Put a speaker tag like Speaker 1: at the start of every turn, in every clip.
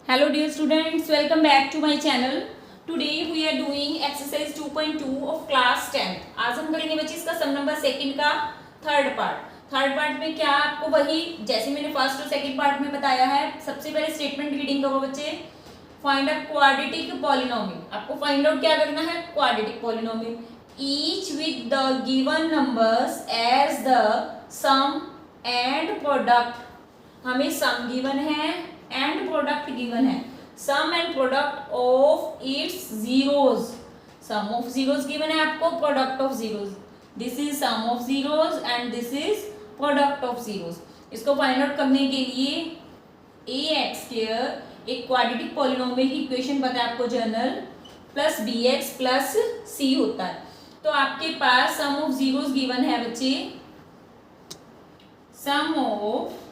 Speaker 1: Hello dear students, welcome back to my channel. Today we are doing exercise 2.2 of class 10th. आज हम करेंगे बच्चे इसका सम number second का थर्ड पार्ट में क्या आपको वही जैसे मैंने फर्स्ट और सेकंड पार्ट में बताया है। सबसे पहले स्टेटमेंट रीडिंग करो बच्चे। Find a quadratic polynomial. आपको फाइंड आउट क्या करना है? Quadratic polynomial each with the given numbers as the sum and product. हमें सम गिवन है एंड प्रोडक्ट गिवन है। Sum and product of its zeros. Sum of zeros given है आपको, product of zeros. This is sum of zeros and this is product of zeros. इसको फाइंड आउट करने के लिए ए एक्स स्क्वायर एक क्वाड्रेटिक पॉलिनोमियल की इक्वेशन पता है आपको, general plus b x plus c होता है। तो आपके पास सम ऑफ जीरोज गिवन है बच्चे, sum of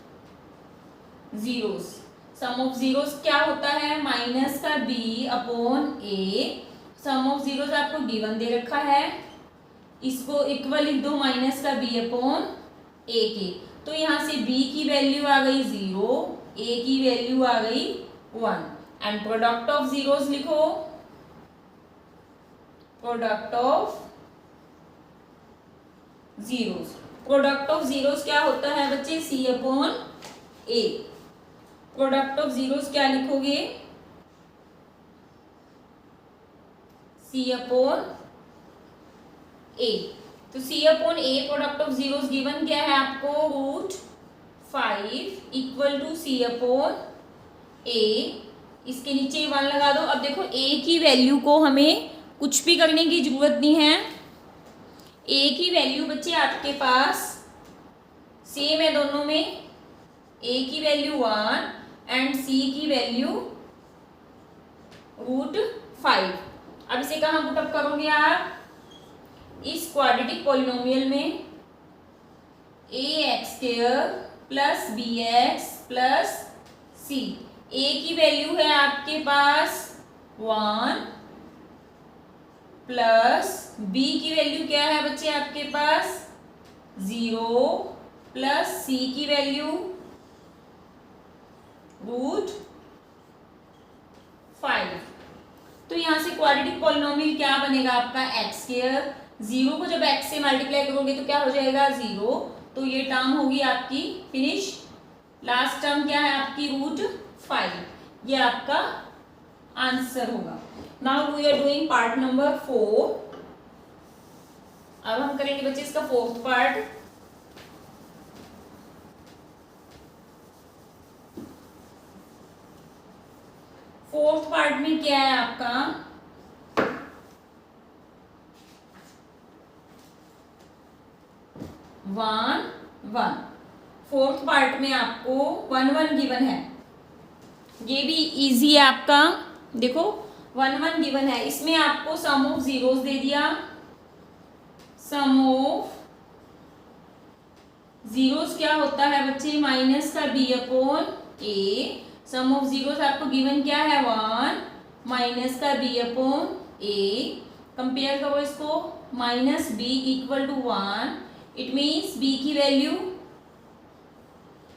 Speaker 1: zeros. Sum of zeros क्या होता है? माइनस का b upon a. Sum of zeros आपको गिवन दे रखा है, इसको इक्वल लिख दो माइनस का बी अपॉन ए के। तो यहां से बी की वैल्यू आ गई 0, ए की वैल्यू आ गई 1 एंड प्रोडक्ट ऑफ जीरोस लिखो। Product of zeros, product of zeros क्या होता है बच्चे? C upon a. Product of zeros क्या लिखोगे? C upon a. तो c upon a product of zeros given क्या है आपको? √5 equal to c upon a. इसके नीचे 1 लगा दो। अब देखो ए की वैल्यू को हमें कुछ भी करने की जरूरत नहीं है। ए की वैल्यू बच्चे आपके पास सेम है दोनों में। ए की वैल्यू 1 एंड सी की वैल्यू √5। अब इसे कहाँ पुटअप करोगे आप? इस क्वाड्रेटिक पॉलिनोमियल में a x square plus b x plus c. A की वैल्यू है आपके पास 1 प्लस बी की वैल्यू क्या है बच्चे आपके पास? 0 प्लस सी की वैल्यू √5। तो यहां से क्वाड्रेटिक पॉलिनोमियल क्या बनेगा आपका? X square. 0 को जब x से मल्टीप्लाई करोगे तो क्या हो जाएगा? 0। तो ये टर्म होगी आपकी फिनिश। लास्ट टर्म क्या है आपकी? √5। ये आपका आंसर होगा। Now we are doing part number 4। अब हम करेंगे बच्चे इसका फोर्थ पार्ट। फोर्थ पार्ट में क्या है आपका? 1 1। फोर्थ पार्ट में आपको 1 1 गिवन है। ये भी इजी है आपका। देखो 1 1 गिवन है, इसमें आपको सम ऑफ जीरोस दे दिया। सम ऑफ जीरोस क्या होता है बच्चे? माइनस का b upon a. Sum of zeros आपको गिवन क्या है? 1 माइनस का बी अपॉन ए। कंपेयर करो इसको, minus b equal to 1। It means b की वैल्यू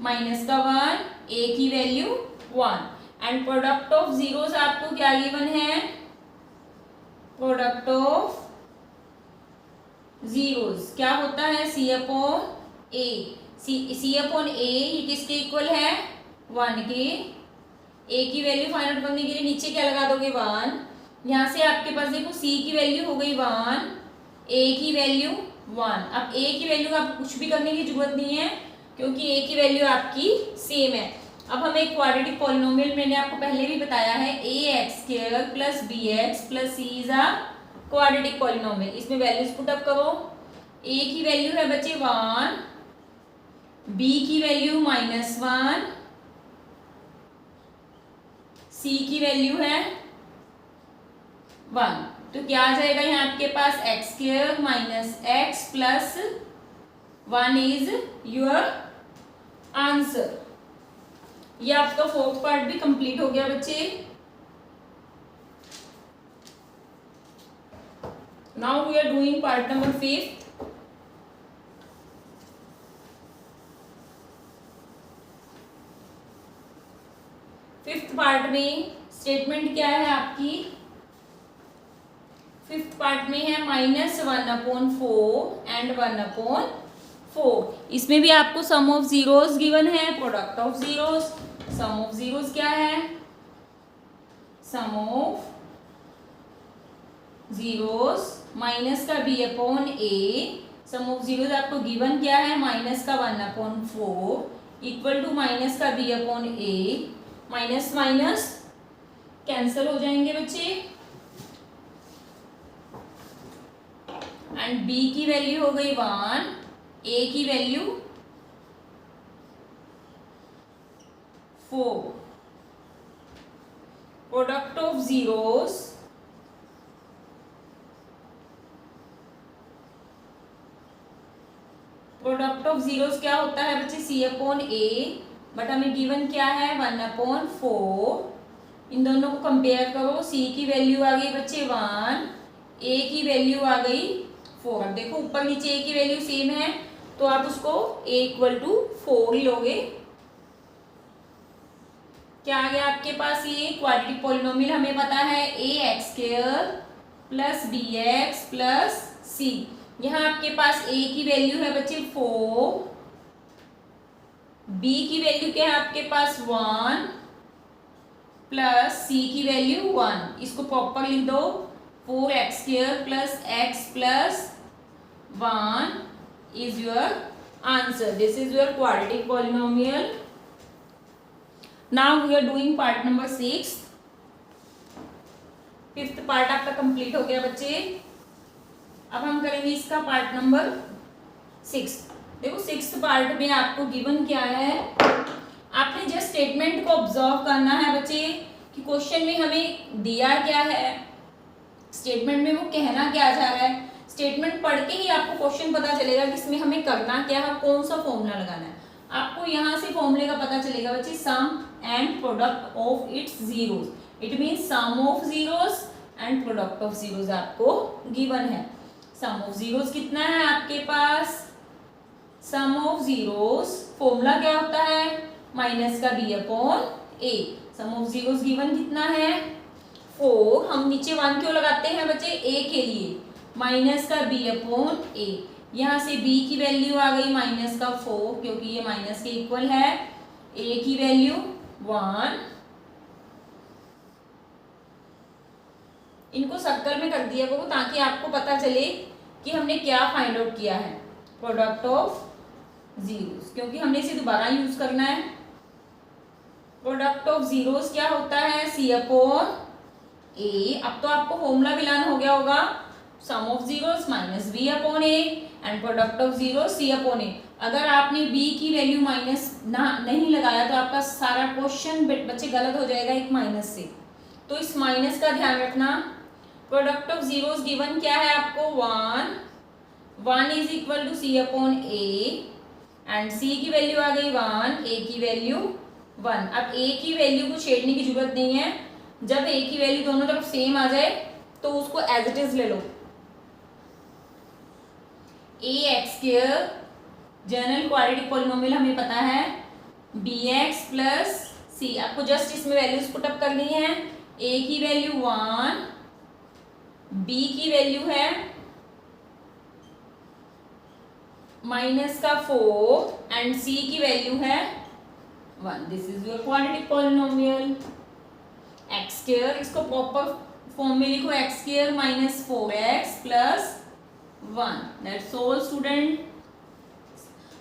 Speaker 1: माइनस का 1, ए की value 1 and product of zeros आपको क्या गिवन है? प्रोडक्ट ऑफ जीरोस क्या होता है? सी अपॉन ए। सी अपॉन ए ये किसके इक्वल है? 1 के। ए की वैल्यू फाइंड आउट करने के लिए नीचे क्या लगा दोगे? 1। यहाँ से आपके पास देखो सी की वैल्यू हो गई 1, ए की वैल्यू 1। अब ए की वैल्यू का आपको कुछ भी करने की जरूरत नहीं है क्योंकि ए की वैल्यू आपकी सेम है। अब हमें एक क्वाड्रेटिक पॉलिनोमियल मैंने आपको पहले भी बताया है, a x square plus b x plus c is a quadratic polynomial. इसमें वैल्यूज पुटअप करो। ए की वैल्यू है बच्चे 1, बी की वैल्यू -1, सी की वैल्यू है 1। तो क्या आ जाएगा यहाँ आपके पास? X square minus x plus 1 is your answer. ये आपका फोर्थ पार्ट भी कंप्लीट हो गया बच्चे। Now we are doing part number 5। Fifth part में स्टेटमेंट क्या है आपकी, फिफ्थ पार्ट में है -1/4 एंड 1/4। इसमें भी आपको सम ऑफ जीरोस गिवन है, product of zeros. Sum of zeros क्या है, सम ऑफ जीरोस माइनस का b/a। सम ऑफ जीरोस आपको गिवन क्या है, -1/4 इक्वल टू माइनस का b/a। माइनस माइनस कैंसल हो जाएंगे बच्चे, एंड b की वैल्यू हो गई 1, a की value 4। Product of zeros, product of zeros क्या होता है बच्चे, c/a, बट हमें गिवन क्या है 1/4। इन दोनों को कंपेयर करो, c की वैल्यू आ गई बच्चे 1, a की वैल्यू आ गई 4। अब देखो ऊपर नीचे a की वैल्यू सेम है तो आप उसको a = 4 ही लोगे। क्या आ गया आपके पास, ये क्वाड्रेटिक पॉलिनोमियल हमें पता है ax² + bx + c। यहाँ आपके पास a की वैल्यू है बच्चे 4, b की वैल्यू क्या है आपके पास 1 प्लस c की वैल्यू 1। इसको प्रॉपर लिख दो, 4x² + x + 1 is your answer. This is your quadratic polynomial. Now we are doing part number 6. Fifth part आपका कंप्लीट हो गया बच्चे। अब हम करेंगे इसका पार्ट नंबर 6। देखो सिक्स्थ पार्ट में आपको गिवन क्या है, आपने जस्ट स्टेटमेंट को ऑब्जर्व करना है बच्चे कि क्वेश्चन में हमें दिया क्या है, स्टेटमेंट में वो कहना क्या जा रहा है। स्टेटमेंट पढ़ के ही आपको क्वेश्चन पता चलेगा कि इसमें हमें करना क्या है, कौन सा फॉर्मूला लगाना है। आपको यहाँ से फॉर्मूले का पता चलेगा बच्चे, sum and product of its zeros. It means sum of zeros and product of zeros आपको गिवन है। सम ऑफ जीरोस कितना है आपके पास, सम ऑफ जीरोस फॉर्मूला क्या होता है, माइनस का b/a। Sum of zeros given कितना है 4। हम नीचे 1 क्यों लगाते हैं बच्चे, a के लिए, माइनस का b/a। यहाँ से b की वैल्यू आ गई -4 क्योंकि ये माइनस के इक्वल है, a की वैल्यू 1। इनको सर्कल में कर दिया करो ताकि आपको पता चले कि हमने क्या फाइंड आउट किया है, प्रोडक्ट ऑफ जीरोस, क्योंकि हमने इसे दोबारा यूज करना है। प्रोडक्ट ऑफ जीरोस क्या होता है, c/a। अब तो आपको फॉर्मूला भी लर्न हो गया होगा, sum of zeros minus b/a and product of zeros c/a। अगर आपने b की वैल्यू माइनस नहीं लगाया तो आपका सारा क्वेश्चन बच्चे गलत हो जाएगा एक माइनस से, तो इस माइनस का ध्यान रखना। प्रोडक्ट ऑफ जीरोस गिवन क्या है आपको 1 is equal to c/a and c की वैल्यू आ गई 1, a की वैल्यू 1। अब a की वैल्यू को छेड़ने की जरूरत नहीं है, जब a की वैल्यू दोनों तरफ सेम आ जाए तो उसको एज इट इज ले लो। ax² जनरल क्वाड्रेटिक पॉलिनोमियल हमें पता है, bx + c। आपको जस्ट इसमें वैल्यूज पुट अप करनी है, a की वैल्यू 1, b की वैल्यू है -4 एंड c की वैल्यू है 1। This is your quadratic polynomial x²। इसको प्रॉपर फॉर्म में लिखो, x² - 4x + 1। That's all student.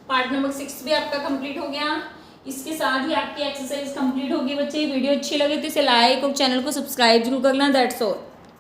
Speaker 1: Part number 6 भी आपका कंप्लीट हो गया। इसके साथ ही आपकी एक्सरसाइज कंप्लीट होगी बच्चे। वीडियो अच्छी लगे तो इसे लाइक और चैनल को सब्सक्राइब जरूर करना। That's all.